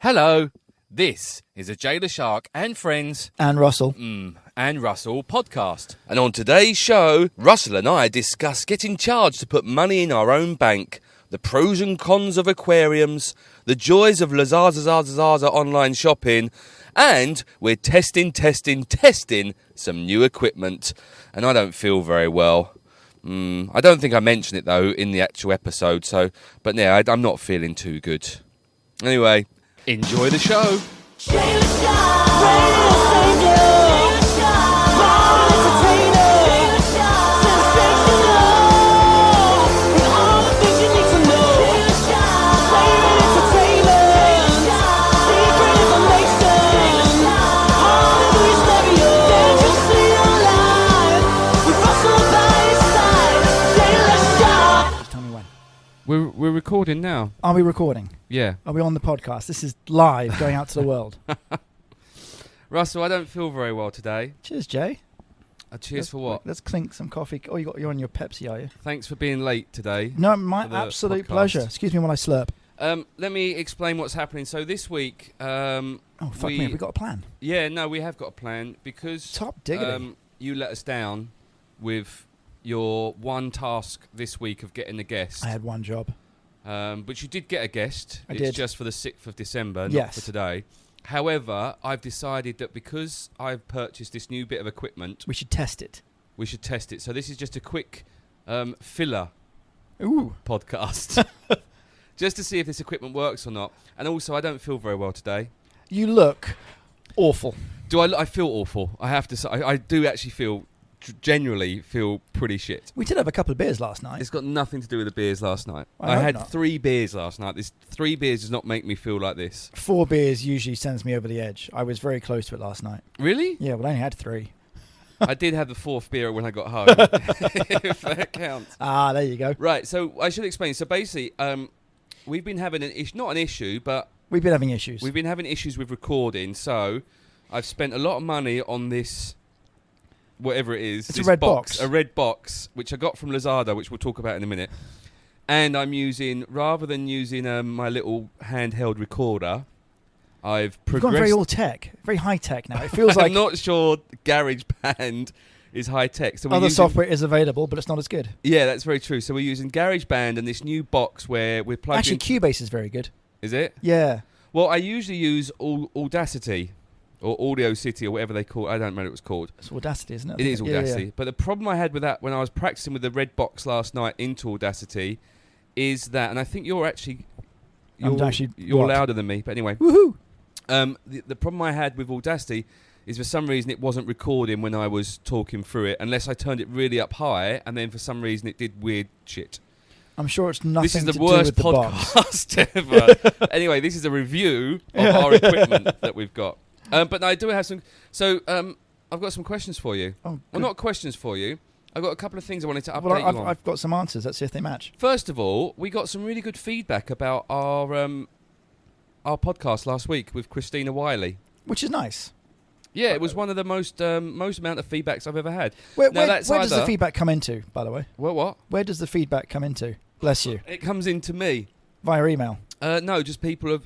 Hello, this is a Jayleshark and Friends And Russell. and Russell podcast. And on today's show, Russell and I discuss getting charged to put money in our own bank, the pros and cons of aquariums, the joys of lazada online shopping, and we're testing some new equipment. And I don't feel very well. I don't think I mentioned it though in the actual episode, but yeah, I'm not feeling too good. Anyway, enjoy the show. We're recording now. Are we recording? Yeah. Are we on the podcast? This is live, going out to the world. Russell, I don't feel very well today. Cheers, Jay. Cheers for what? Let's clink some coffee. Oh, you're on your Pepsi, are you? Thanks for being late today. No, my absolute pleasure. Excuse me while I slurp. Let me explain what's happening. So this week... oh, fuck me. Have we got a plan? Yeah, no, we have got a plan because... Top diggity. You let us down with your one task this week of getting a guest. I had one job. But you did get a guest. I It's did. just for the 6th of December, not Yes. for today. However, I've decided that because I've purchased this new bit of equipment, We should test it. we should test it. So this is just a quick filler Ooh. podcast, just to see if this equipment works or not. And also, I don't feel very well today. You look awful. Do I feel awful? I have to say, I do actually genuinely feel pretty shit. We did have a couple of beers last night. It's got nothing to do with the beers last night. I I hope had not. 3 beers last night. This 3 beers does not make me feel like this. 4 beers usually sends me over the edge. I was very close to it last night. Really? Yeah, well, I only had 3. I did have the 4th beer when I got home, if that counts. Ah, there you go. Right, so I should explain. So basically, we've been having not an issue, but We've been having issues. we've been having issues with recording. So I've spent a lot of money on this, whatever it is. It's a this red box. A red box, which I got from Lazada, which we'll talk about in a minute. And I'm using, rather than using my little handheld recorder, I've You've progressed. gone very all tech, very high tech now. It feels like I'm not sure GarageBand is high tech. So we're other using, software is available, but it's not as good. Yeah, that's very true. So we're using GarageBand and this new box where we're plugged Actually, in. Cubase is very good. Is it? Yeah. Well, I usually use Audacity or Audio City or whatever they call it. I don't remember what it's called. It's Audacity, isn't it? It is Yeah, Audacity. yeah. But the problem I had with that when I was practicing with the red box last night into Audacity is that, and I think you're what? louder than me. But anyway, Woohoo! the problem I had with Audacity is for some reason it wasn't recording when I was talking through it, unless I turned it really up high, and then for some reason it did weird shit. I'm sure it's nothing This is the to do worst with the box. podcast ever. Anyway, this is a review of our equipment that we've got. But I do have some... So, I've got some questions for you. Oh, Well, good. not questions for you. I've got a couple of things I wanted to update Well, you on. I've got some answers. Let's see if they match. First of all, we got some really good feedback about our podcast last week with Christina Wiley. Which is nice. Yeah, it was one of the most amount of feedbacks I've ever had. Where Now, does the feedback come into, by the way? Well, what? Where does the feedback come into? Bless you. It comes into me. Via email. No, just people have...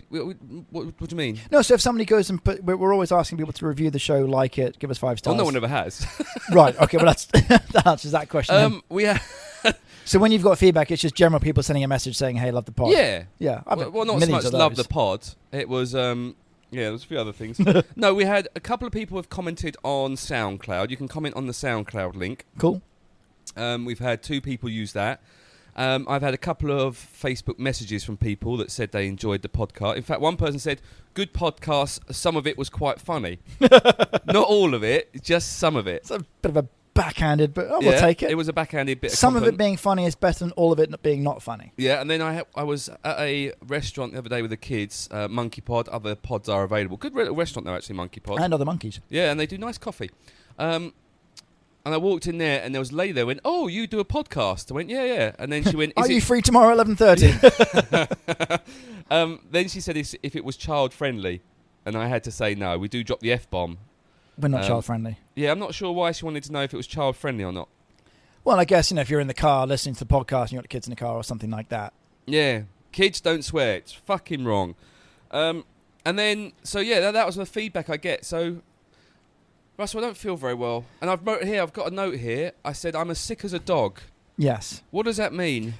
What do you mean? No, so if somebody goes and we're always asking people to review the show, like it, give us 5 stars. Oh, no one ever has. Right, okay, well, that answers that question. then. We have... So when you've got feedback, it's just general people sending a message saying, hey, love the pod. Yeah. Yeah. I've Well, not so millions much of love the those. pod. It was... yeah, there was a few other things. No, we had a couple of people have commented on SoundCloud. You can comment on the SoundCloud link. Cool. We've had 2 people use that. I've had a couple of Facebook messages from people that said they enjoyed the podcast. In fact, one person said, good podcast, some of it was quite funny. Not all of it, just some of it. It's a bit of a backhanded, but we'll take it. It was a backhanded bit Some of of it being funny is better than all of it being not funny. Yeah, and then I was at a restaurant the other day with the kids, Monkey Pod. Other pods are available. Good restaurant though, actually, Monkey Pod. And other monkeys. Yeah, and they do nice coffee. And I walked in there, and there was a lady there who went, oh, you do a podcast? I went, yeah. And then she went, Are you free tomorrow at 11:30? then she said if it was child-friendly. And I had to say no. We do drop the F-bomb. We're not child friendly. Yeah, I'm not sure why she wanted to know if it was child-friendly or not. Well, I guess, if you're in the car listening to the podcast and you've got the kids in the car or something like that. Yeah, kids don't swear. It's fucking wrong. And then, so yeah, that was the feedback I get. So, Russell, I don't feel very well. And I've got a note here. I said, I'm as sick as a dog. Yes. What does that mean?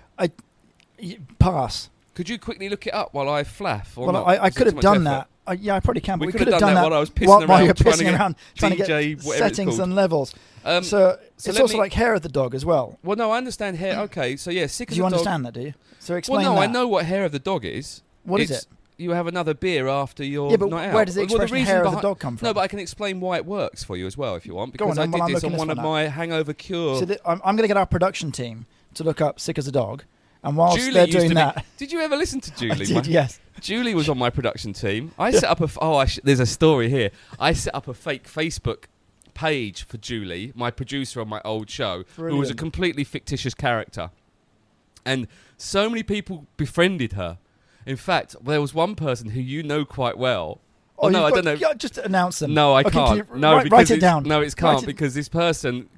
Pass. Could you quickly look it up while I flaff? Or Well, not? I Is it could too have much done effort? that. Yeah, I probably can. But We we could have done that while I was pissing while around you're trying to pissing get around, trying to DJ, get whatever it's settings called. and levels. So So it's let also me- like hair of the dog as well. Well, no, I understand hair. Okay, so yeah, sick Do as you a dog. understand that? Do you? So explain Well, no, that. I know what hair of the dog is. What is It's- it? You have another beer after your Yeah, but night out. where does the Well, expression reason hair of the behi- dog come from? No, but I can explain why it works for you as well if you want, Go because on, I then, while I'm did this on looking one this of one my hangover cure. So I'm going to get our production team to look up "sick as a dog," and whilst Julie they're used doing to that, Did you ever listen to I Julie? did, yes. Julie was on my production team. I set up there's a story here. I set up a fake Facebook page for Julie, my producer on my old show, who was a Brilliant. completely fictitious character. And so many people befriended her. In fact, there was one person who you know quite well. Oh, no, I don't know. Yeah, just announce them. No, I Okay, can't. can you No, because write it it's- down. No, it Write can't it- because this person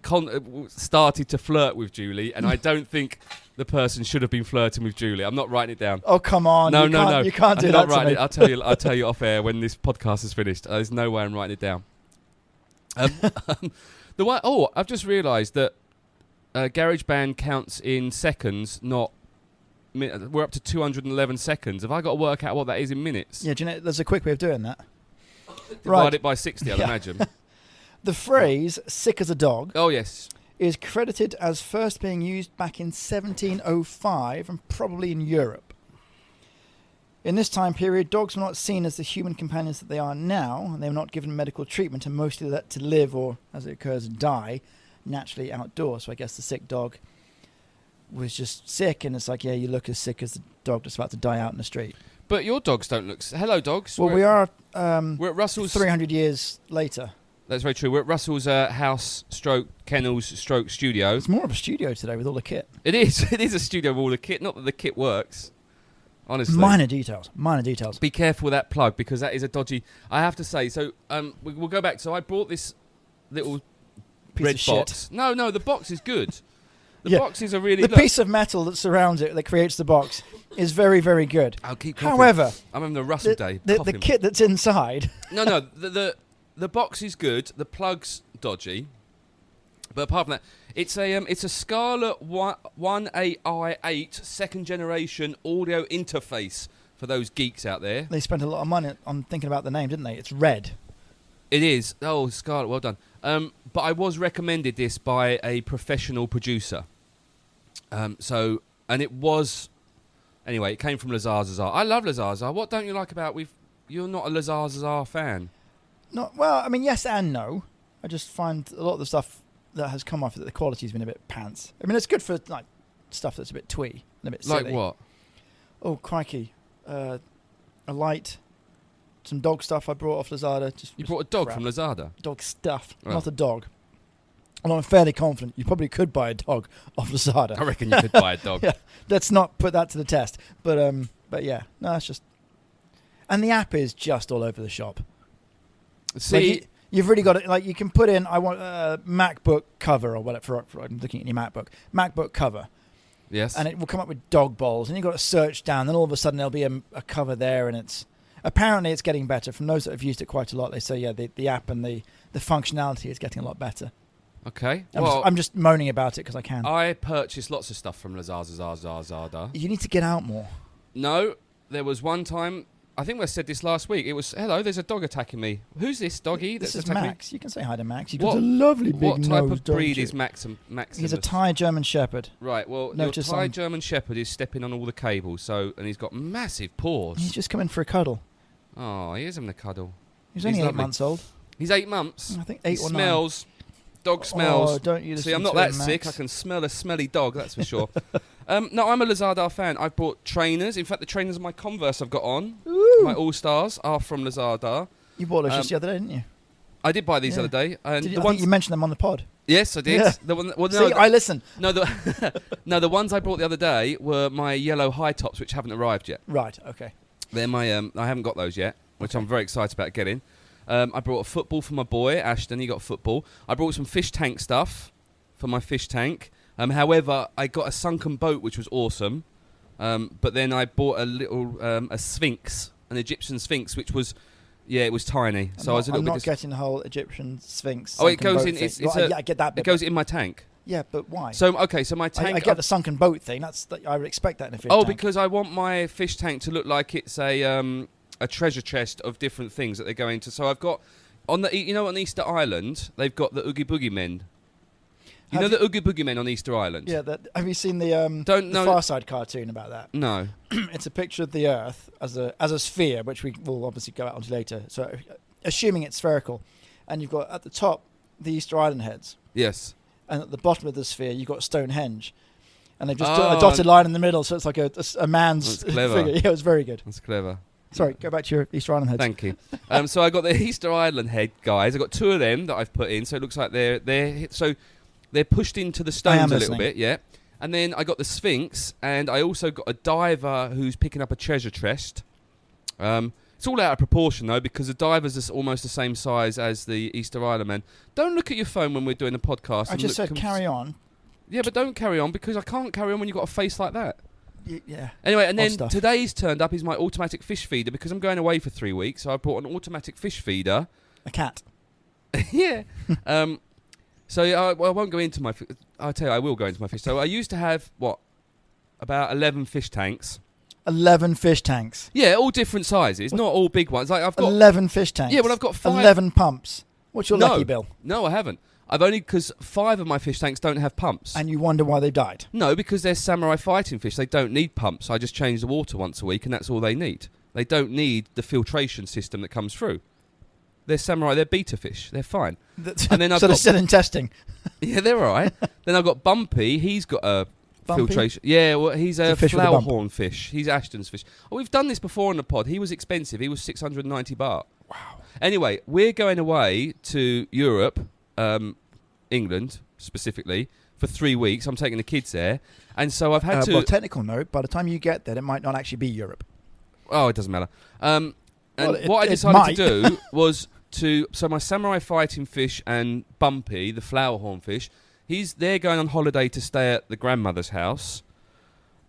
started to flirt with Julie, and I don't think the person should have been flirting with Julie. I'm not writing it down. Oh, come on. No, You can't do I'm that not to writing me. it. I'll tell you off air when this podcast is finished. There's no way I'm writing it down. The one. Oh, I've just realised that GarageBand counts in seconds, not. We're up to 211 seconds. Have I got to work out what that is in minutes? Yeah, do you know, there's a quick way of doing that. Divide it by 60, I'd Yeah. imagine. The phrase "sick as a dog" Oh yes. is credited as first being used back in 1705 and probably in Europe. In this time period, dogs were not seen as the human companions that they are now, and they were not given medical treatment and mostly let to live or, as it occurs, die naturally outdoors. So I guess the sick dog was just sick, and it's like, yeah, you look as sick as the dog that's about to die out in the street. But your dogs don't look. Hello, dogs. Well, we are We're at Russell's. 300 years later. That's very true. We're at Russell's house, stroke kennels, stroke studio. It's more of a studio today with all the kit. It is. It is a studio with all the kit. Not that the kit works. Honestly. Minor details. Minor details. Be careful with that plug because that is a dodgy. I have to say. So we'll go back. So I brought this little Piece red of shit. box. No, the box is good. The Yeah. box is a really. The look, piece of metal that surrounds it, that creates the box, is very, very good. I'll keep coughing. However, I'm having the Russell day. the coughing. kit that's inside, No. The box is good. The plug's dodgy. But apart from that, it's a Scarlett 1AI8 second generation audio interface for those geeks out there. they spent a lot of money on thinking about the name, didn't they? It's red. It is. Oh, Scarlett, well done. But I was recommended this by a professional producer. And it was. Anyway, it came from Lazada. I love Lazada. What don't you like about you're not a Lazada fan? Not well. I mean, yes and no. I just find a lot of the stuff that has come off that the quality's been a bit pants. I mean, it's good for like stuff that's a bit twee and a bit silly. Like what? Oh crikey! A light, some dog stuff I brought off Lazada. You brought a dog crap. from Lazada? Dog stuff, Oh. not a dog. And I'm fairly confident you probably could buy a dog off Lazada. I reckon you could buy a dog. Yeah, let's not put that to the test. But yeah, no, it's just. And the app is just all over the shop. See, Like you've really got it. Like you can put in, I want a MacBook cover or whatever. I'm looking at your MacBook cover, yes. and it will come up with dog bowls, and you've got to search down. Then all of a sudden there'll be a cover there, and it's apparently it's getting better. From those that have used it quite a lot, they say yeah, the app and the functionality is getting a lot better. Okay. I'm just moaning about it because I can. I purchased lots of stuff from Lazada. You need to get out more. No, there was one time. I think I said this last week. It was, hello, there's a dog attacking me. Who's this doggy This that's is attacking Max. You can say hi to Max. You've What- got a lovely me? big What type nose, of don't breed you? is Maximus? He's a Thai German Shepherd. Right, well, Notice your Thai on- German Shepherd is stepping on all the cables, and he's got massive paws. He's just come in for a cuddle. Oh, he is having a cuddle. He's only 8 lovely. months old. He's 8 months. I think He 8 or 9. smells. Dog smells. Oh, don't you See, listen I'm not to that him, sick. I Max. can smell a smelly dog, that's for sure. No, I'm a Lazada fan. I've bought trainers. In fact, the trainers of my Converse I've got on, my All-Stars, are from Lazada. You bought those just the other day, didn't you? I did buy these the Yeah. other day. And Did you, the I ones, think you mentioned them on the pod. yes, I did. Yeah. The one, well, See, I listen. no, the ones I bought the other day were my yellow high tops, which haven't arrived yet. Right, okay. They're my. I haven't got those yet, which I'm very excited about getting. I brought a football for my boy Ashton. He got football. I brought some fish tank stuff for my fish tank. However, I got a sunken boat, which was awesome. But then I bought a little a Sphinx an Egyptian Sphinx, which was, it was tiny. So I was a little I'm bit. not getting the whole Egyptian Sphinx. Oh, it goes boat in. thing. I get that bit. It goes in my tank. Yeah, but why? So my tank. I get the sunken boat thing. I would expect that in a fish tank. tank. Because I want my fish tank to look like it's a treasure chest of different things that they go into. So I've got on Easter Island they've got the Oogie Boogie Men. You know the Oogie Boogie Men on Easter Island? Yeah. Have you seen the Far Side cartoon about that? No. It's a picture of the Earth as a sphere, which we will obviously go out onto later. So, assuming it's spherical, and you've got at the top the Easter Island heads. Yes. And at the bottom of the sphere, you've got Stonehenge. And they've just got a dotted line in the middle, so it's like a man's figure. Yeah, it was very good. That's clever. Sorry, go back to your Easter Island heads. Thank you. So I got the Easter Island head guys. I got 2 of them that I've put in, so it looks like they're pushed into the stones a little bit, yeah. And then I got the Sphinx, and I also got a diver who's picking up a treasure chest. It's all out of proportion, though, because the divers are almost the same size as the Easter Island men. Don't look at your phone when we're doing a podcast. I just said carry on. Yeah, but don't carry on, because I can't carry on when you've got a face like that. Yeah. Anyway, and then today's turned up is my automatic fish feeder, because I'm going away for 3 weeks, so I bought an automatic fish feeder. A cat. Yeah. So I won't go into I'll tell you, I will go into my fish. So I used to have, about 11 fish tanks. 11 fish tanks. Yeah, all different sizes, not all big ones. Like I've got 11 fish tanks. Yeah, well I've got 5. 11 pumps. What's your lucky bill? No, I haven't. I've only because 5 of my fish tanks don't have pumps. And you wonder why they died? No, because they're samurai fighting fish. They don't need pumps. I just change the water once a week, and that's all they need. They don't need the filtration system that comes through. They're samurai. They're beta fish. They're fine. And then they're still in testing. Yeah, they're all right. Then I've got Bumpy. He's got a filtration. Yeah, well, he's a flower horn fish. He's Ashton's fish. Oh, we've done this before on the pod. He was expensive. He was 690 baht. Wow. Anyway, we're going away to Europe, England specifically, for 3 weeks. I'm taking the kids there, and so I've had to. Well, technical note. By the time you get there, it might not actually be Europe. Oh, it doesn't matter. And what I decided to do was so my samurai fighting fish and Bumpy, the flower horn fish, they're going on holiday to stay at the grandmother's house.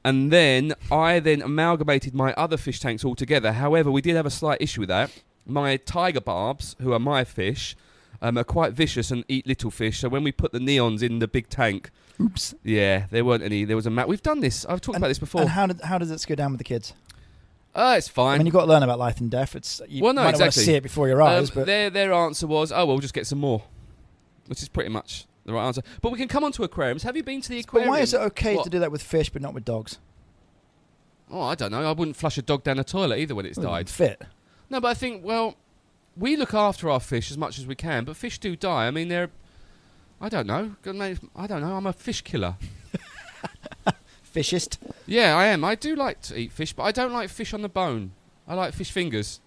And then I amalgamated my other fish tanks all together. However, we did have a slight issue with that. My tiger barbs, who are my fish, are quite vicious and eat little fish. So when we put the neons in the big tank, oops. Yeah, there weren't any. There was a We've done this. I've talked about this before. And how does it go down with the kids? It's fine. I mean, you've got to learn about life and death. You might not want to see it before your eyes. But their answer was, we'll just get some more, which is pretty much the right answer. But we can come on to aquariums. Have you been to the aquarium? But why is it okay to do that with fish but not with dogs? Oh, I don't know. I wouldn't flush a dog down a toilet either when it's died. Fit. No, but I think, we look after our fish as much as we can, but fish do die. I mean, I don't know. I'm a fish killer. Fishist? Yeah, I am. I do like to eat fish, but I don't like fish on the bone. I like fish fingers.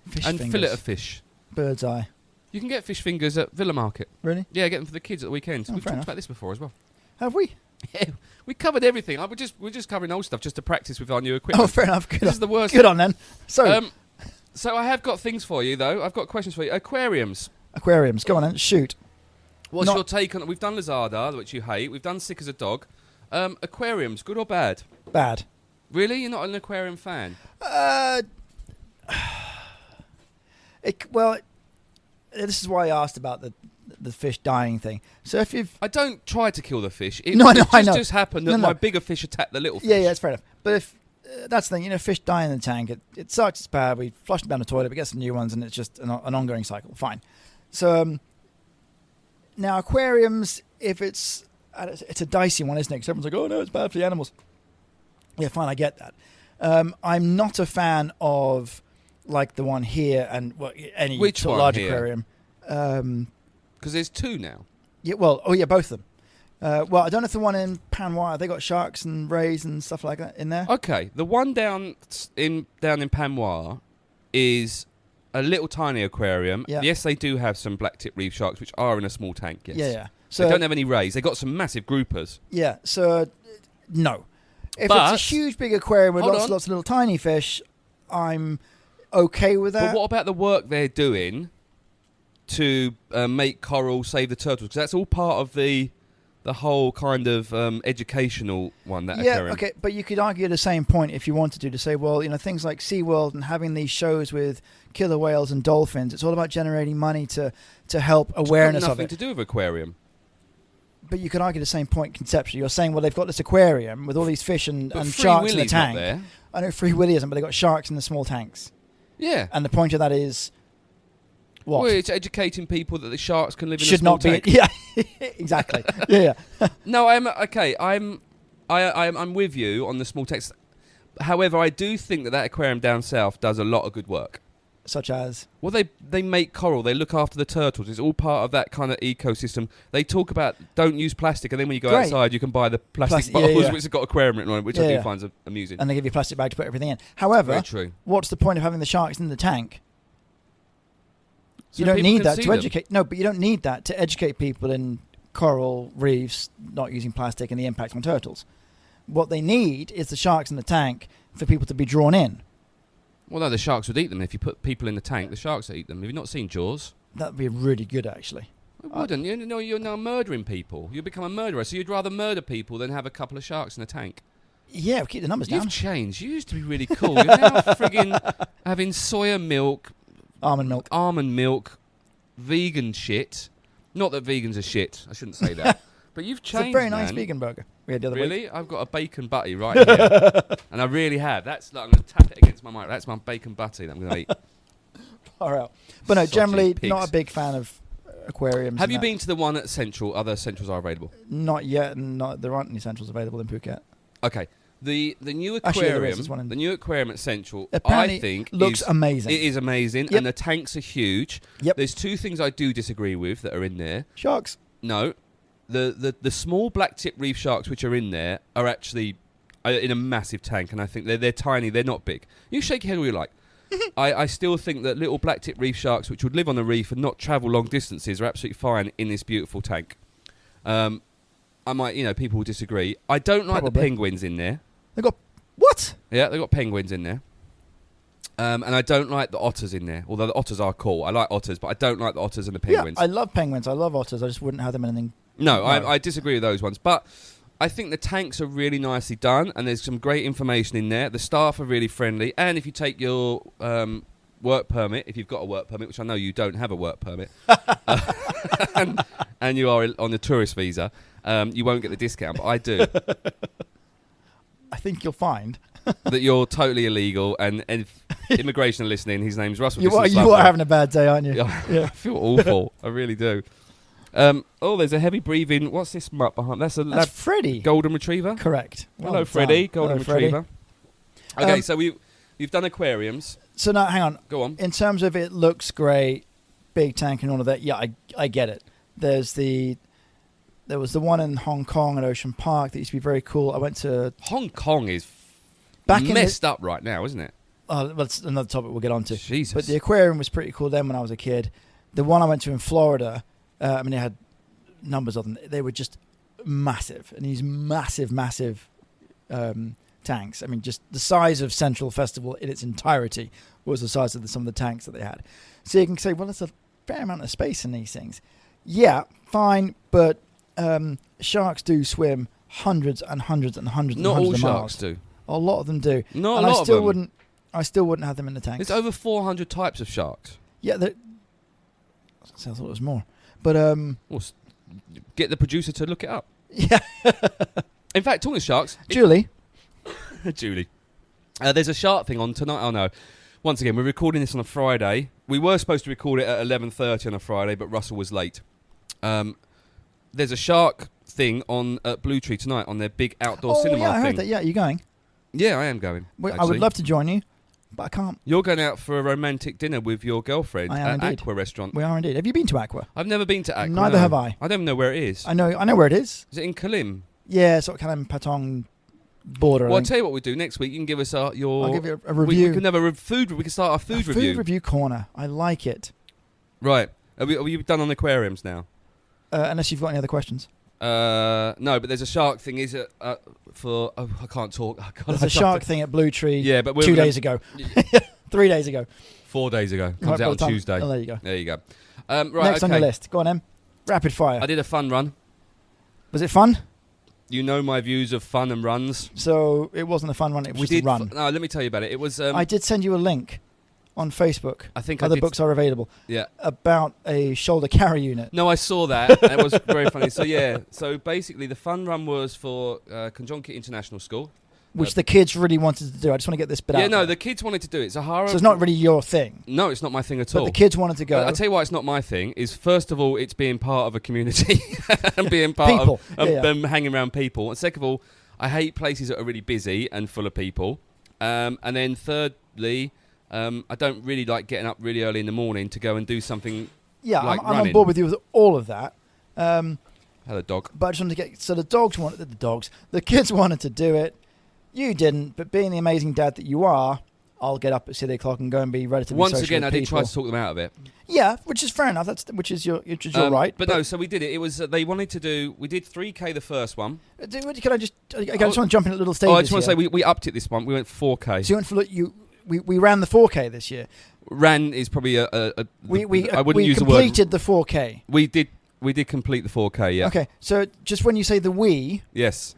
Fillet of fish. Bird's eye. You can get fish fingers at Villa Market. Really? Yeah, get them for the kids at the weekend. Oh, We've talked about this before as well. Have we? Yeah, we covered everything. We're just covering old stuff just to practice with our new equipment. Oh, fair enough. This is the worst. Good on then. So I have got things for you, though. I've got questions for you. Aquariums. Aquariums. Go on then. Shoot. What's your take on it? We've done lazada, which you hate. We've done sick as a dog. Aquariums, good or bad? Bad. Really? You're not an aquarium fan? This is why I asked about the fish dying thing. So if you've... I don't try to kill the fish. I know. It just happened that my bigger fish attacked the little fish. Yeah, it's fair enough. But if... that's the thing, fish die in the tank. It sucks, it's bad. We flush them down the toilet, we get some new ones, and it's just an ongoing cycle. Fine. So, now aquariums, if it's a dicey one, isn't it? Because everyone's like, oh no, it's bad for the animals. Yeah, fine, I get that. I'm not a fan of like the one here and any Which sort of one large here? aquarium. Because there's 2 now. Yeah, both of them. I don't know if the one in Panwa, they got sharks and rays and stuff like that in there. Okay, the one down in Panwa is a little tiny aquarium. Yeah. Yes, they do have some black-tip reef sharks, which are in a small tank, yes. Yeah. So they don't have any rays. They've got some massive groupers. Yeah, so no. If it's a huge, big aquarium with lots of little tiny fish, I'm okay with that. But what about the work they're doing to make coral, save the turtles? Because that's all part of the the whole kind of educational one that Yeah, aquarium. okay, but you could argue the same point if you wanted to say, well, things like SeaWorld and having these shows with killer whales and dolphins, it's all about generating money to help awareness It's got of nothing it. to do with aquarium. But you could argue the same point conceptually. You're saying, well, they've got this aquarium with all these fish and But Free sharks in the Willy's not tank. there. I know Free Willy isn't, but they've got sharks in the small tanks. Yeah. And the point of that is what? Well, it's educating people that the sharks can live in a Should small not be. tank. Yeah, exactly. Yeah. No, I'm okay. I'm with you on the small tanks. However, I do think that aquarium down south does a lot of good work. Such as? Well, they make coral. They look after the turtles. It's all part of that kind of ecosystem. They talk about don't use plastic, and then when you go Great. outside, you can buy the plastic Yeah, bottles yeah. which have got aquarium written on it, which I do find amusing. And they give you a plastic bag to put everything in. However, Very true. what's the point of having the sharks in the tank? So You don't people need can that see to them. educate. No, but you don't need that to educate people in coral reefs not using plastic and the impact on turtles. What they need is the sharks in the tank for people to be drawn in. Well, no, the sharks would eat them. If you put people in the tank, the sharks would eat them. Have you not seen Jaws? That'd be really good, actually. It wouldn't. You're now murdering people. You become a murderer. So you'd rather murder people than have a couple of sharks in a tank. Yeah, keep the numbers down. You've changed. You used to be really cool. You're now friggin' having soya milk, Almond milk. vegan shit. Not that vegans are shit. I shouldn't say that. But you've changed, It's a very nice man. vegan burger we had the other week. Really? I've got a bacon butty right here. And I really have. That's like, I'm going to tap it against my mic. That's my bacon butty that I'm going to eat. Far out. But no, Sausage generally pigs. not a big fan of aquariums. Have and you that. been to the one at Central? Other Centrals are available. Not yet, and there aren't any centrals available in Phuket. Okay. The new Actually, there aquarium, is, there's one in- the new aquarium at Central, Apparently I think looks is amazing. It is amazing, Yep. and the tanks are huge. Yep. There's two things I do disagree with that are in there. Sharks. No, the small black tip reef sharks which are in there are actually in a massive tank, and I think they're tiny. They're not big. You shake your head all you like. I still think that little black tip reef sharks which would live on the reef and not travel long distances are absolutely fine in this beautiful tank. I might, people will disagree. I don't like the Probably. penguins in there. They got what? Yeah, they've got penguins in there. And I don't like the otters in there, although the otters are cool. I like otters, but I don't like the otters and the penguins. Yeah, I love penguins. I love otters. I just wouldn't have them in anything. No, I disagree with those ones. But I think the tanks are really nicely done, and there's some great information in there. The staff are really friendly. And if you take your work permit, if you've got a work permit, which I know you don't have a work permit, and you are on the tourist visa, you won't get the discount, but I do. I think you'll find That you're totally illegal, and if immigration are listening, his name's Russell. you are having a bad day, aren't you? I feel awful. I really do. There's a heavy breathing. What's this mutt behind? That's Freddie. golden retriever. Correct. Well Hello, done. Freddie. Golden Hello, Freddie. retriever. Okay, so we've done aquariums. So now, hang on. Go on. In terms of it looks great, big tank and all of that, yeah, I get it. There was the one in Hong Kong at Ocean Park that used to be very cool. I went to Hong Kong is back in messed up right now, isn't it? that's another topic we'll get on to. Jesus. But the aquarium was pretty cool then when I was a kid. The one I went to in Florida, it had numbers of them. They were just massive, and these massive tanks. I mean, just the size of Central Festival in its entirety was the size of some of the tanks that they had. So you can say, well, there's a fair amount of space in these things. Yeah, fine, but sharks do swim hundreds and hundreds and hundreds Not and hundreds all of sharks miles. do. A lot of them do. Not and a lot I still of them. I still wouldn't have them in the tanks. There's over 400 types of sharks. Yeah, I thought it was more. But Well, get the producer to look it up. yeah, In fact, talking of sharks, Julie. Julie, there's a shark thing on tonight. Oh no! Once again, we're recording this on a Friday. We were supposed to record it at 11:30 on a Friday, but Russell was late. There's a shark thing on at Blue Tree tonight on their big outdoor cinema yeah, I thing. heard that. Yeah, you going? Yeah, I am going. I would actually. love to join you, but I can't. You're going out for a romantic dinner with your girlfriend I am at indeed. Aqua Restaurant. We are indeed. Have you been to Aqua? I've never been to Aqua. Neither no. have I. I don't even know where it is. I know where it is. Is it in Kalim? Yeah, sort of kind of Patong border. Well, I I'll think. tell you what we do next week. You can give us your. I'll give you a We review. can have a food. We can start our food a review. Food review corner. I like it. Right. Are we done on aquariums now? Unless you've got any other questions. No, but there's a shark thing. Is it for? Oh, I can't talk. Oh, God, There's a shark thing at Blue Tree. Yeah, but we're 2 gonna- days ago. 3 days ago. 4 days ago. Right, Comes by out on the time- Tuesday. Oh, there you go. There you go. Right. Next okay. on your list. Go on, Em. Rapid fire. I did a fun run. Was it fun? You know my views of fun and runs. So it wasn't a fun run, it was just a run. No, let me tell you about it. It was... I did send you a link on Facebook. I think other books are available. Yeah. About a shoulder carry unit. No, I saw that. It was very funny. So, yeah. So, basically, the fun run was for Conjonkit International School. Which the kids really wanted to do. I just want to get this bit out. Yeah, no, the kids wanted to do it. Zahara... So it's not really your thing. No, it's not my thing at all. all. But the kids wanted to go. I'll tell you why it's not my thing. Is first of all, it's being part of a community and being part people. of them hanging around people. And second of all, I hate places that are really busy and full of people. And then thirdly, I don't really like getting up really early in the morning to go and do something. Yeah, like I'm on board with you with all of that. Hello, dog. But I just wanted to get... So the kids wanted to do it. You didn't, but being the amazing dad that you are, I'll get up at 6 o'clock and go and be relatively Once social again, with I did people. try to talk them out of it. Yeah, which is fair enough. Which is your right. But no, so we did it. It was they wanted to do. We did 3K the first one. Can I just want to jump in at little stages. I just want to say we upped it this one. We went 4K. So you went for we ran the 4K this year. Ran is probably I wouldn't use the word. We completed the 4K. We did complete the 4K. Yeah. Okay, so just when you say the we, yes,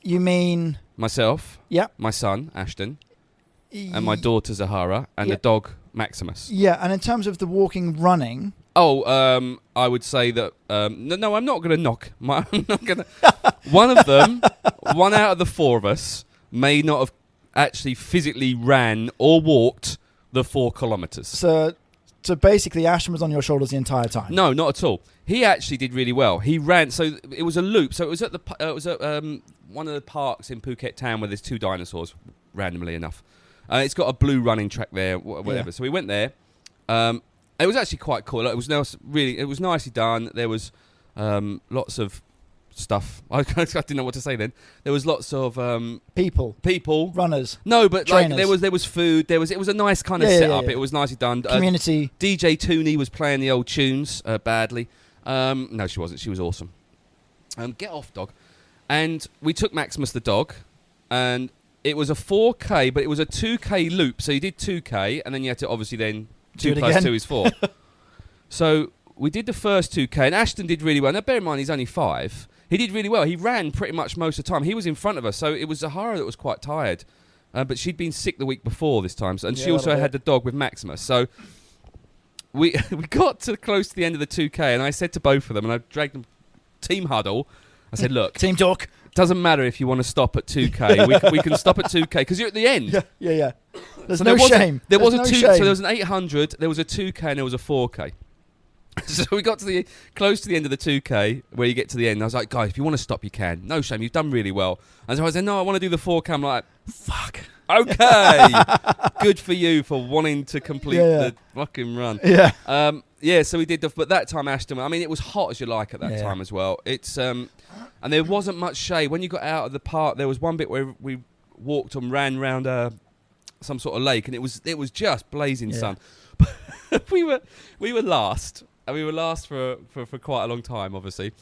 you mean myself. Yeah. My son Ashton, and my daughter Zahara, and the dog Maximus. Yeah, and in terms of the walking, running. Oh, I would say that. No, I'm not going to knock. I'm not going to. One of them, one out of the four of us, may not have actually physically ran or walked the 4 kilometres. So basically, Ashton was on your shoulders the entire time. No, not at all. He actually did really well. He ran. So it was a loop. So it was at one of the parks in Phuket town where there's 2 dinosaurs. Randomly enough, it's got a blue running track there. Whatever. Yeah. So we went there. It was actually quite cool. It was nicely done. There was lots of stuff. I didn't know what to say then. There was lots of people, runners. No, but trainers. like there was food. It was a nice kind of setup. Yeah. It was nicely done. Community. DJ Tooney was playing the old tunes badly. No, she wasn't. She was awesome. Get off, dog. And we took Maximus the dog, and it was a 4K, but it was a 2K loop. So you did 2K, and then you had to obviously then 2 plus again. 2 is 4. So we did the first 2K, and Ashton did really well. Now, bear in mind, he's only 5. He did really well. He ran pretty much most of the time. He was in front of us, so it was Zahara that was quite tired. But she'd been sick the week before this time, and she also had the dog with Maximus. So we got close to the end of the 2K, and I said to both of them, and I dragged them team huddle. I said, look, team talk. Doesn't matter if you want to stop at 2K. we can stop at 2K because you're at the end. Yeah. There's no shame. There was so there was an 800, there was a 2K, and there was a 4K. So we got to close to the end of the 2K where you get to the end. I was like, guys, if you want to stop, you can. No shame. You've done really well. And so I said, no, I want to do the 4K. I'm like, fuck. Okay. Good for you for wanting to complete the fucking run. Yeah. So we did but that time Ashton, I mean, it was hot as you like at that time as well. It's and there wasn't much shade. When you got out of the park, there was one bit where we walked and ran round some sort of lake, and it was just blazing sun. we were last. And we were last for quite a long time, obviously.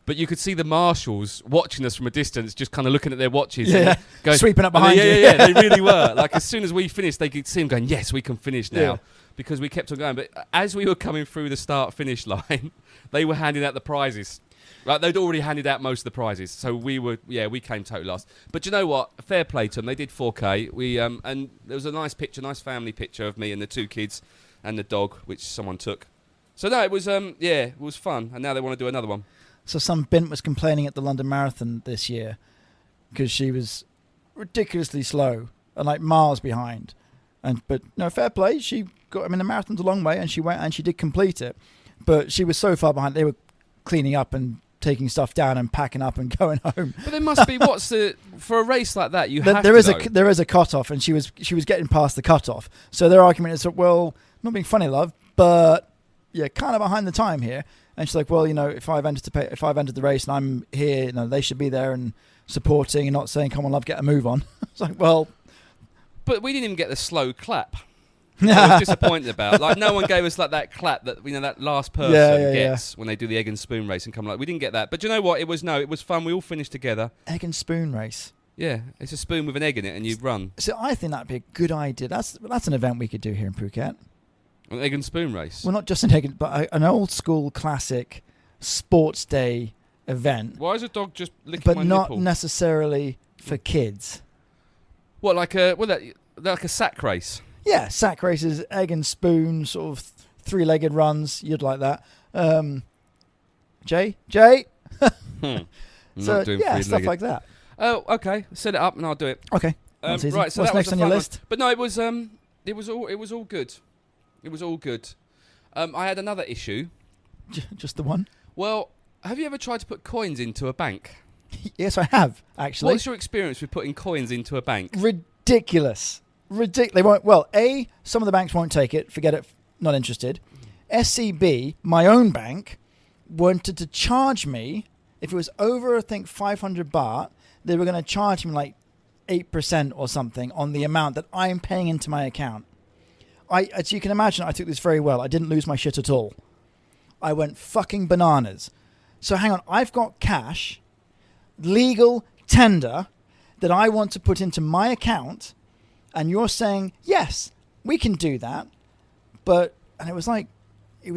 But you could see the marshals watching us from a distance, just kind of looking at their watches. Yeah, going, sweeping up behind you. Yeah, they really were. Like, as soon as we finished, they could see them going, yes, we can finish now. Because we kept on going. But as we were coming through the start-finish line, they were handing out the prizes. Like, they'd already handed out most of the prizes. So we came totally last. But you know what? Fair play to them. They did 4K. And there was a nice family picture of me and the 2 kids and the dog, which someone took. So no, it was it was fun, and now they want to do another one. So some bint was complaining at the London Marathon this year because she was ridiculously slow and like miles behind. But no, fair play. She got. I mean, the marathon's a long way, and she went and she did complete it. But she was so far behind. They were cleaning up and taking stuff down and packing up and going home. But there must be for a race like that there is a cutoff, and she was getting past the cutoff. So their argument is, well, not being funny, love, but. Yeah, kind of behind the time here. And she's like, well, if I've entered the race and I'm here, they should be there and supporting and not saying, come on, love, get a move on. It's like, well. But we didn't even get the slow clap. I was disappointed about. Like, no one gave us like that clap that that last person gets when they do the egg and spoon race and come like, we didn't get that. But you know what? It was fun. We all finished together. Egg and spoon race. Yeah, it's a spoon with an egg in it and you run. So I think that'd be a good idea. That's an event we could do here in Phuket. An egg and spoon race? Well, not just an egg, but an old school classic sports day event, Why is a dog just licking but my not nipple? necessarily for kids. What, like a sack race? Yeah, sack races, egg and spoon, sort of three-legged runs. You'd like that. Jay? So, Not doing yeah, stuff three-legged. like that. Oh, okay. Set it up and I'll do it. Okay. That's easy. Right. So What's that next was on a your fun list? one. But no, it was all good. It was all good. I had another issue. Just the one? Well, have you ever tried to put coins into a bank? Yes, I have, actually. What's your experience with putting coins into a bank? Ridiculous. They won't. Well, A, some of the banks won't take it. Forget it. Not interested. SCB, my own bank, wanted to charge me, if it was over, I think, 500 baht, they were going to charge me like 8% or something on the amount that I'm paying into my account. As you can imagine, I took this very well. I didn't lose my shit at all. I went fucking bananas. So hang on, I've got cash, legal tender, that I want to put into my account, and you're saying, yes, we can do that, and it was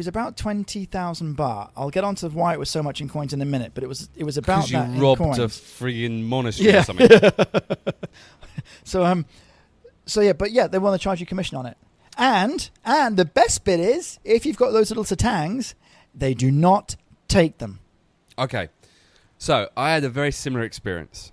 about 20,000 baht. I'll get onto why it was so much in coins in a minute, but it was about that in you robbed coins. a friggin' monastery or something. So yeah, they want to charge you commission on it. And the best bit is, if you've got those little satangs, they do not take them. Okay. So I had a very similar experience.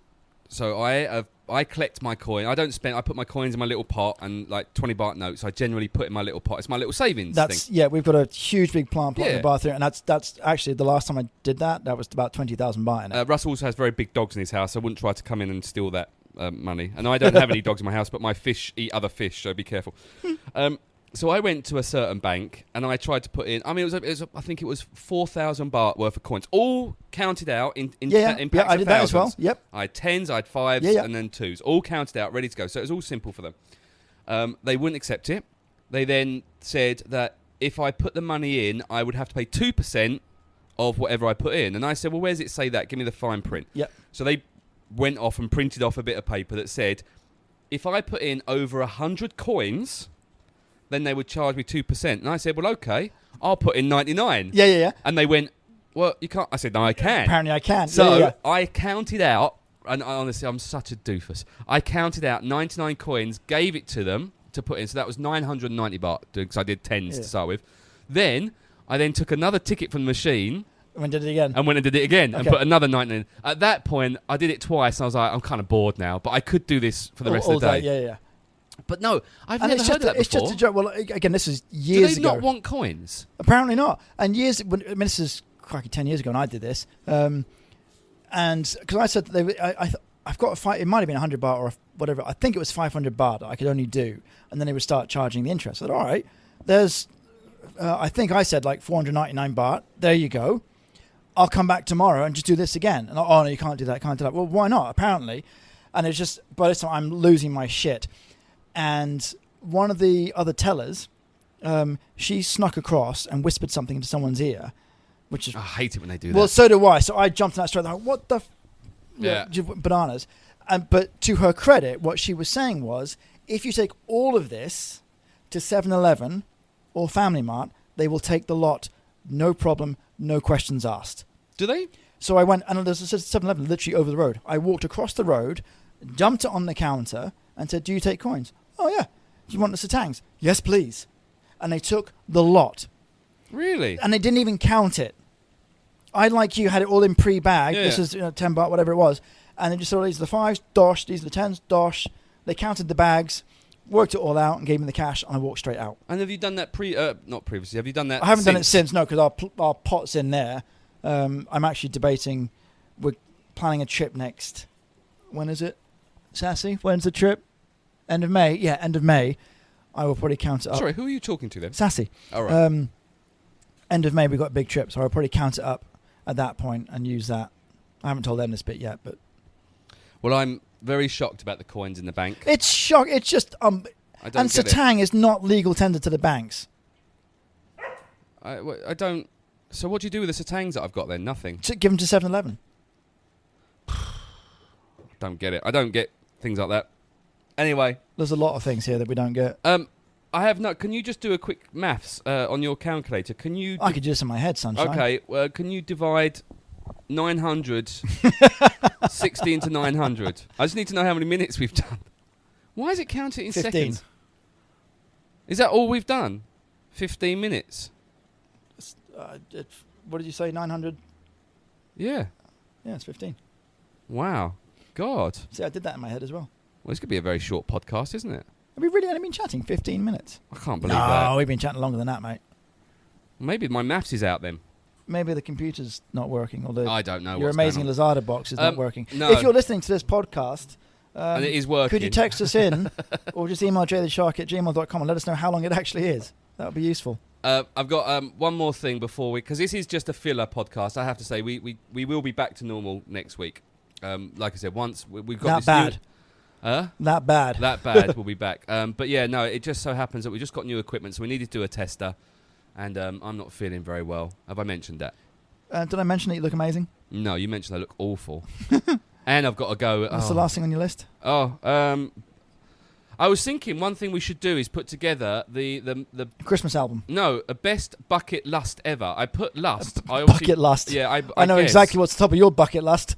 So I collect my coin. I don't spend. I put my coins in my little pot, and like 20 baht notes I generally put in my little pot. It's my little savings thing. Yeah, we've got a huge big plant pot in Yeah. the bathroom, and that's actually the last time I did that was about 20,000 baht in it. Russ also has very big dogs in his house. I wouldn't try to come in and steal that money. And I don't have any dogs in my house, but my fish eat other fish, so be careful. So I went to a certain bank and I tried to put in. I mean, I think it was 4,000 baht worth of coins, all counted out in packs of I did that as well. thousands. Yep. I had tens, I had fives, and then twos, all counted out, ready to go. So it was all simple for them. They wouldn't accept it. They then said that if I put the money in, I would have to pay 2% of whatever I put in. And I said, well, where does it say that? Give me the fine print. Yep. So they went off and printed off a bit of paper that said, if I put in over 100 coins, then they would charge me 2%. And I said, well, okay, I'll put in 99. Yeah. And they went, well, you can't. I said, no, I can. Apparently I can. So I counted out, and honestly, I'm such a doofus. I counted out 99 coins, gave it to them to put in. So that was 990 baht, because I did tens to start with. Then I took another ticket from the machine. And did it again. And went and did it again and put another 99. At that point, I did it twice, and I was like, I'm kind of bored now, but I could do this for the rest of the day. Yeah. But no, I've And never heard of that it's before. just a joke. Well, again, this is years Do they ago. not want coins? Apparently not. And this is crikey 10 years ago, and I did this. And because I said that I've got a fight. It might have been 100 baht or whatever. I think it was 500 baht that I could only do, and then they would start charging the interest. I said, all right, there's. I think I said like 499 baht. There you go. I'll come back tomorrow and just do this again. And oh no, you can't do that. Can't do that. Well, why not? Apparently, and it's just by this time I'm losing my shit. And one of the other tellers, she snuck across and whispered something into someone's ear, which is... I hate it when they do well, that. so do I. So I jumped on that straight. Like, what the... Yeah. Bananas. But to her credit, what she was saying was, if you take all of this to 7-Eleven or Family Mart, they will take the lot, no problem, no questions asked. Do they? So I went, and there's a 7-Eleven literally over the road. I walked across the road, dumped it on the counter, and said, do you take coins? Oh, yeah. Do you want the satangs? Yes, please. And they took the lot. Really? And they didn't even count it. I, like you, had it all in pre-bag. Yeah. This is 10 baht, whatever it was. And they just said, oh, these are the fives, dosh. These are the tens, dosh. They counted the bags, worked it all out, and gave me the cash, and I walked straight out. And have you done that not previously, have you done that I haven't done it since? since, no, because our pot's in there. I'm actually debating, we're planning a trip next. When is it? Sassy? When's the trip? End of May? Yeah, end of May. I will probably count it up. Sorry, who are you talking to then? Sassy. All right. End of May, we've got a big trip, so I'll probably count it up at that point and use that. I haven't told them this bit yet, but... Well, I'm very shocked about the coins in the bank. It's shock. It's just... I don't and get it. satang is not legal tender to the banks. I don't... So what do you do with the satangs that I've got then? Nothing. Give them to 7-Eleven. Don't get it. I don't get things like that. Anyway. There's a lot of things here that we don't get. I have no... Can you just do a quick maths on your calculator? Can you... I could do this in my head, sunshine. Okay. Can you divide 900, 60 into 900. I just need to know how many minutes we've done. Why is it counted in 15. seconds? Is that all we've done? 15 minutes? What did you say, 900? Yeah. Yeah, it's 15. Wow. God. See, I did that in my head as well. Well, this could be a very short podcast, isn't it? Have we really only been chatting 15 minutes? I can't believe that. No, we've been chatting longer than that, mate. Maybe my maths is out then. Maybe the computer's not working, or I don't know. your what's amazing going on. Lazada box is not working. No. If you're listening to this podcast, And it is working. could you text us in, or just email jayleshark@gmail.com and let us know how long it actually is? That would be useful. I've got one more thing before because this is just a filler podcast. I have to say we will be back to normal next week. Like I said, once we've got That bad. That bad. We'll be back. But yeah, no, it just so happens that we just got new equipment, so we needed to do a tester, and I'm not feeling very well. Have I mentioned that? Did I mention that you look amazing? No, you mentioned I look awful. And I've got to go. What's the last thing on your list? I was thinking one thing we should do is put together the Christmas album. No, a best bucket lust ever. I put lust. Bucket lust. Yeah, I know guess. exactly what's the top of your bucket list.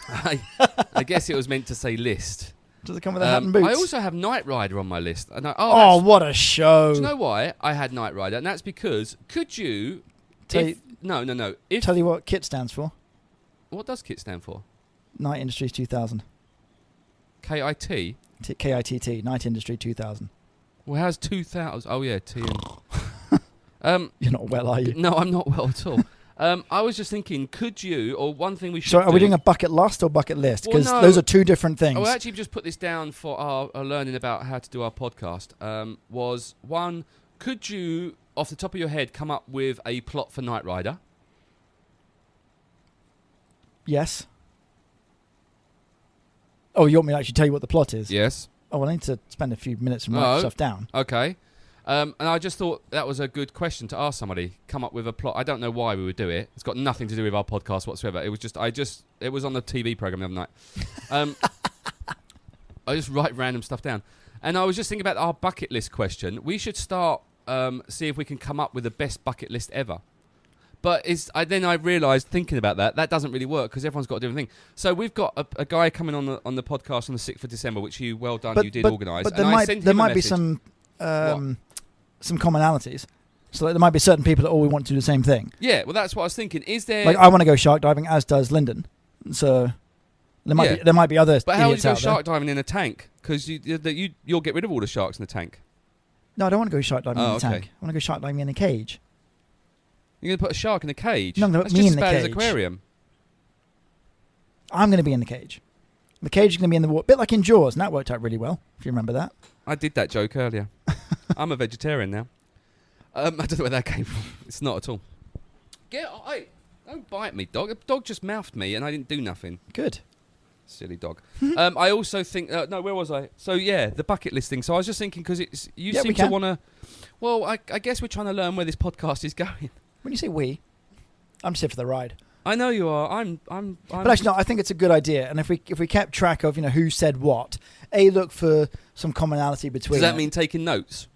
I guess it was meant to say list. Does it come with a hat and boots? I also have Knight Rider on my list. And what a show! Do you know why I had Knight Rider? And that's because could you? No. Tell you what KIT stands for. What does KIT stand for? Night Industries 2000. KIT. KITT. Night Industry 2000. Well, how's 2000? Oh yeah, T. You're not well, are you? No, I'm not well at all. I was just thinking, could you, or one thing we should So are we doing a bucket lust or bucket list? Because those are two different things. I actually just put this down for our learning about how to do our podcast. Was one, could you, off the top of your head, come up with a plot for Knight Rider? Yes. Oh, you want me to actually tell you what the plot is? Yes. Oh, well, I need to spend a few minutes and write stuff down. Okay. And I just thought that was a good question to ask somebody. Come up with a plot. I don't know why we would do it. It's got nothing to do with our podcast whatsoever. It was just, it was on the TV program the other night. I just write random stuff down. And I was just thinking about our bucket list question. We should start, see if we can come up with the best bucket list ever. But then I realised, thinking about that doesn't really work because everyone's got a different thing. So we've got a guy coming on the podcast on the 6th of December, which you you did organise. But there might be some commonalities. So there might be certain people that all we want to do the same thing. Yeah, well, that's what I was thinking. Is there... Like, I want to go shark diving, as does Lyndon. So there might be other But how would you go idiots out shark diving in a tank? Because you'll get rid of all the sharks in the tank. No, I don't want to go shark diving in a tank. I want to go shark diving in a cage. You're going to put a shark in a cage? No, I'm going to That's put me just in as the bad as cage. aquarium. I'm going to be in the cage. The cage is going to be in the water. A bit like in Jaws, and that worked out really well, if you remember that. I did that joke earlier. I'm a vegetarian now. I don't know where that came from. It's not at all. Don't bite me, dog. A dog just mouthed me, and I didn't do nothing. Good. Silly dog. I also think... no, where was I? So, yeah, the bucket list thing. So I was just thinking, because you seem to want to... Well, I guess we're trying to learn where this podcast is going. When you say we, I'm just here for the ride. I know you are. I'm. But actually, no. I think it's a good idea. And if we kept track of who said what, look for some commonality between. Does that mean taking notes?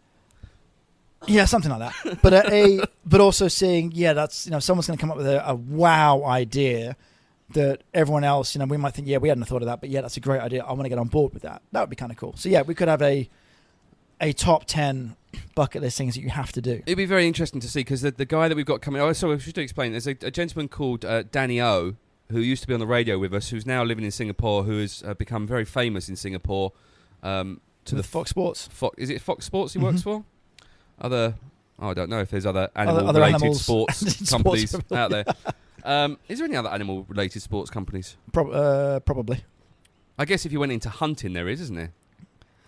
Yeah, something like that. But also seeing, that's someone's going to come up with a wow idea that everyone else, we might think, we hadn't thought of that, but that's a great idea. I want to get on board with that. That would be kind of cool. So we could have a top 10 bucket list things that you have to do. It'd be very interesting to see because the guy that we've got coming... Oh, sorry, I should explain. There's a gentleman called Danny O, who used to be on the radio with us, who's now living in Singapore, who has become very famous in Singapore. With Fox Sports. Is it Fox Sports he works for? I don't know if there's other animal-related sports companies out there. Is there any other animal-related sports companies? Probably. I guess if you went into hunting, there is, isn't there?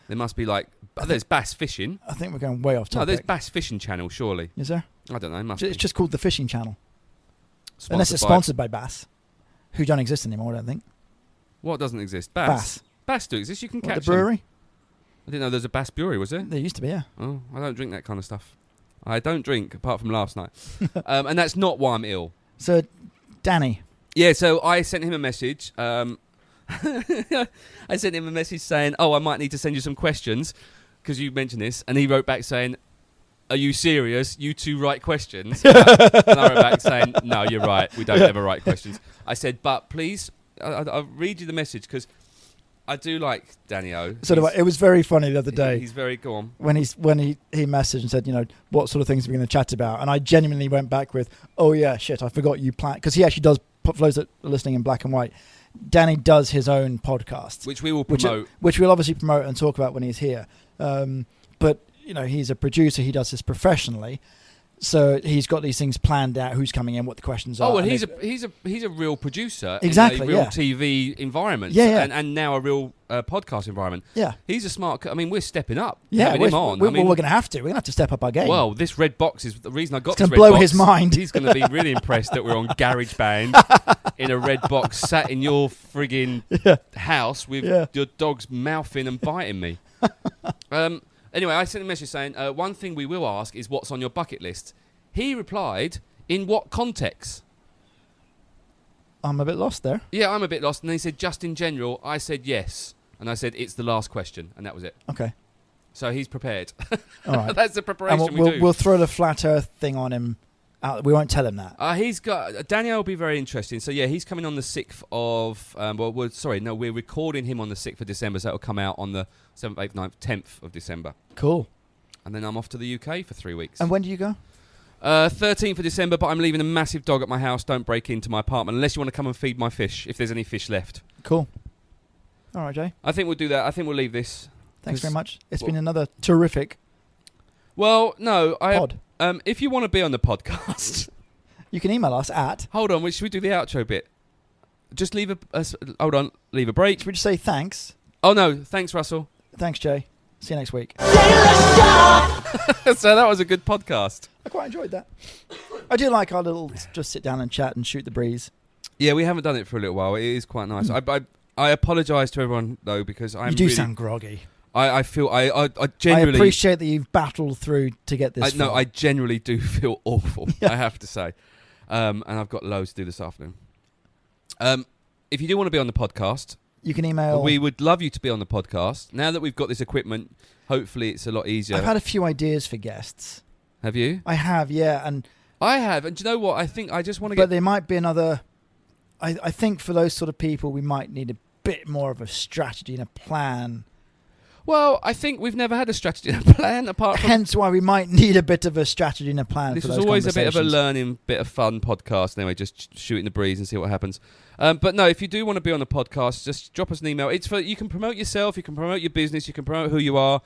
There must be there's bass fishing. I think we're going way off topic. No, there's bass fishing channel, surely. Is there? I don't know. It's just called the Fishing Channel. Unless it's sponsored by Bass, who don't exist anymore, I don't think. What doesn't exist? Bass. Bass do exist. You can catch the brewery? them. I didn't know there's a Bass brewery, was there? There used to be, yeah. Oh, I don't drink that kind of stuff. I don't drink, apart from last night. And that's not why I'm ill. So, Danny. Yeah, so I sent him a message. I sent him a message saying, I might need to send you some questions because you mentioned this. And he wrote back saying, are you serious? You two write questions? And I wrote back saying, no, you're right. We don't ever write questions. I said, but please, I'll read you the message because I do like Danny-O. So it was very funny the other day. He's very, go on. When he messaged and said, what sort of things are we going to chat about? And I genuinely went back with, oh yeah, shit, I forgot you planned. Because he actually does, for those that are listening in black and white, Danny does his own podcast. Which we will promote. Which we'll obviously promote and talk about when he's here. But, he's a producer. He does this professionally. So he's got these things planned out, who's coming in, what the questions are. Oh, well, he's a real producer exactly, in a real TV environment, and now a real podcast environment. Yeah, he's a smart. We're stepping up. Yeah, having him on. We're going to have to. We're going to have to step up our game. Well, this red box is the reason I got. It's this red blow box. his mind. He's going to be really impressed that we're on GarageBand in a red box, sat in your frigging house with your dogs mouthing and biting me. Anyway, I sent a message saying, one thing we will ask is what's on your bucket list. He replied, in what context? I'm a bit lost there. Yeah, I'm a bit lost. And he said, just in general. I said, yes. And I said, it's the last question. And that was it. Okay. So he's prepared. All right. That's the preparation and we do. We'll throw the flat earth thing on him. We won't tell him that. Daniel will be very interesting. So, yeah, he's coming on the 6th of... we're recording him on the 6th of December, so that'll come out on the 7th, 8th, 9th, 10th of December. Cool. And then I'm off to the UK for 3 weeks. And when do you go? 13th of December, but I'm leaving a massive dog at my house. Don't break into my apartment unless you want to come and feed my fish, if there's any fish left. Cool. All right, Jay. I think we'll do that. I think we'll leave this. Thanks very much. It's been another terrific pod. If you want to be on the podcast... You can email us at... Hold on, should we do the outro bit? Just leave a break. Should we just say thanks? Oh, no. Thanks, Russell. Thanks, Jay. See you next week. So that was a good podcast. I quite enjoyed that. I do like our little just sit down and chat and shoot the breeze. Yeah, we haven't done it for a little while. It is quite nice. I apologise to everyone, though, because I'm You do sound groggy. I feel... I generally... I appreciate that you've battled through to get this far. No, I generally do feel awful, I have to say. And I've got loads to do this afternoon. If you do want to be on the podcast... You can email... We would love you to be on the podcast. Now that we've got this equipment, hopefully it's a lot easier. I've had a few ideas for guests. Have you? I have, yeah. And I have. And do you know what? I think I just want to But there might be another... I think for those sort of people, we might need a bit more of a strategy and a plan. Well, I think we've never had a strategy and a plan apart from... Hence why we might need a bit of a strategy and a plan This for is those always a bit of a conversations. learning, bit of fun podcast. Anyway, just shooting the breeze and see what happens. But no, if you do want to be on the podcast, just drop us an email. It's you can promote yourself, you can promote your business, you can promote who you are.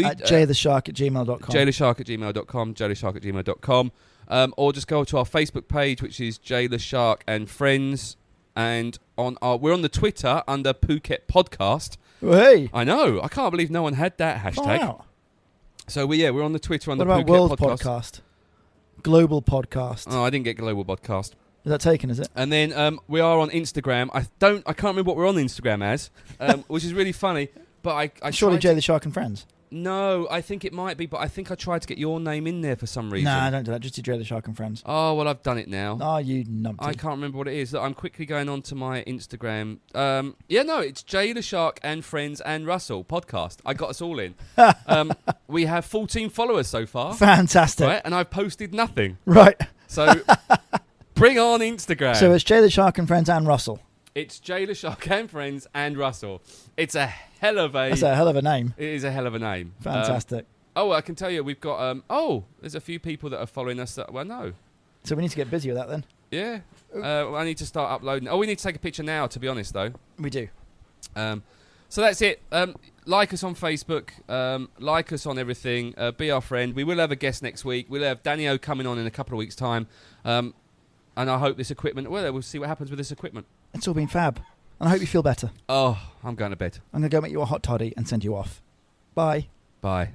At jayleshark@gmail.com. Jayleshark@gmail.com, jayleshark@gmail.com. Or just go to our Facebook page, which is Jayleshark and Friends. And we're on the Twitter under Phuket Podcast. Hey. I know. I can't believe no one had that hashtag. Wow. So we're on the Twitter under What about Phuket World Podcast. Global Podcast. Oh, I didn't get Global Podcast. Is that taken, is it? And then we are on Instagram. I can't remember what we're on Instagram as, which is really funny. But I Surely tried Jayleshark and Friends. No, I think it might be, but I think I tried to get your name in there for some reason. Nah, don't do that. Just do Jayleshark and Friends. Oh, well, I've done it now. Oh, you numpty. I can't remember what it is. Look, I'm quickly going on to my Instagram. It's Jayleshark and Friends and Russell podcast. I got us all in. We have 14 followers so far. Fantastic. Right, and I've posted nothing. Right. So bring on Instagram. So it's Jayleshark and Friends and Russell. It's Jayleshark and Friends and Russell. It's a hell of a... That's a hell of a name. It is a hell of a name. Fantastic. I can tell you, we've got... there's a few people that are following us that... Well, no. So we need to get busy with that then. Yeah. I need to start uploading... Oh, we need to take a picture now, to be honest, though. We do. So that's it. Like us on Facebook. Like us on everything. Be our friend. We will have a guest next week. We'll have Danny-O coming on in a couple of weeks' time. And I hope this equipment... Well, we'll see what happens with this equipment. It's all been fab. And I hope you feel better. Oh, I'm going to bed. I'm going to go make you a hot toddy and send you off. Bye. Bye.